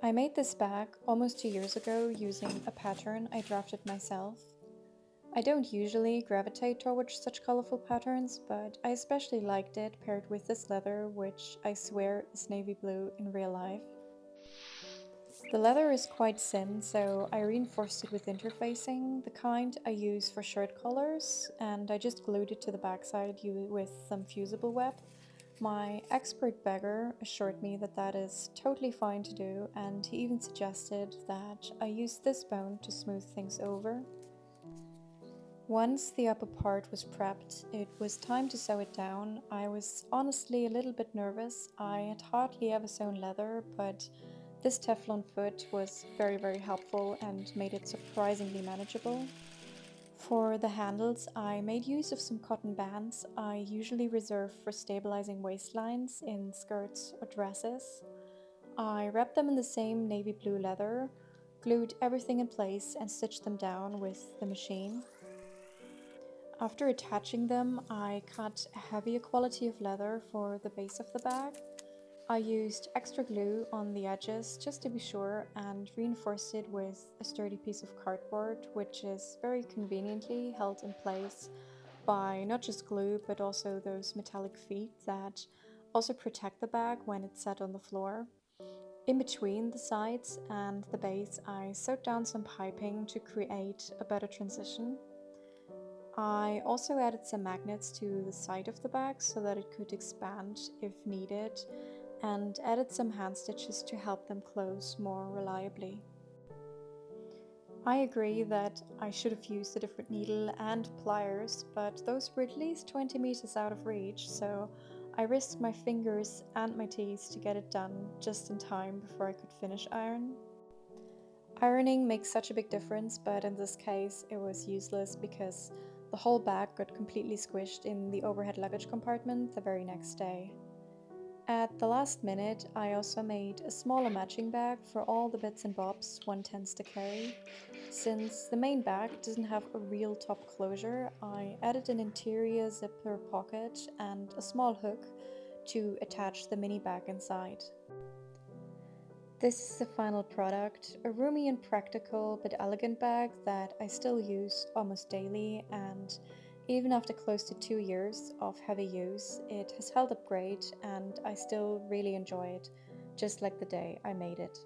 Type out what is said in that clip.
I made this bag almost 2 years ago using a pattern I drafted myself. I don't usually gravitate towards such colorful patterns, but I especially liked it paired with this leather, which I swear is navy blue in real life. The leather is quite thin, so I reinforced it with interfacing, the kind I use for shirt collars, and I just glued it to the backside with some fusible web. My expert bagger assured me that that is totally fine to do, and he even suggested that I use this bone to smooth things over. Once the upper part was prepped, it was time to sew it down. I was honestly a little bit nervous. I had hardly ever sewn leather, but this Teflon foot was very helpful and made it surprisingly manageable. For the handles, I made use of some cotton bands I usually reserve for stabilizing waistlines in skirts or dresses. I wrapped them in the same navy blue leather, glued everything in place, and stitched them down with the machine. After attaching them, I cut a heavier quality of leather for the base of the bag. I used extra glue on the edges just to be sure and reinforced it with a sturdy piece of cardboard, which is very conveniently held in place by not just glue but also those metallic feet that also protect the bag when it's set on the floor. In between the sides and the base, I sewed down some piping to create a better transition. I also added some magnets to the side of the bag so that it could expand if needed, and added some hand stitches to help them close more reliably. I agree that I should have used a different needle and pliers, but those were at least 20 meters out of reach, so I risked my fingers and my teeth to get it done just in time before I could finish iron. Ironing makes such a big difference, but in this case it was useless because the whole bag got completely squished in the overhead luggage compartment the very next day. At the last minute, I also made a smaller matching bag for all the bits and bobs one tends to carry. Since the main bag doesn't have a real top closure, I added an interior zipper pocket and a small hook to attach the mini bag inside. This is the final product, a roomy and practical but elegant bag that I still use almost daily, and even after close to 2 years of heavy use, it has held up great and I still really enjoy it, just like the day I made it.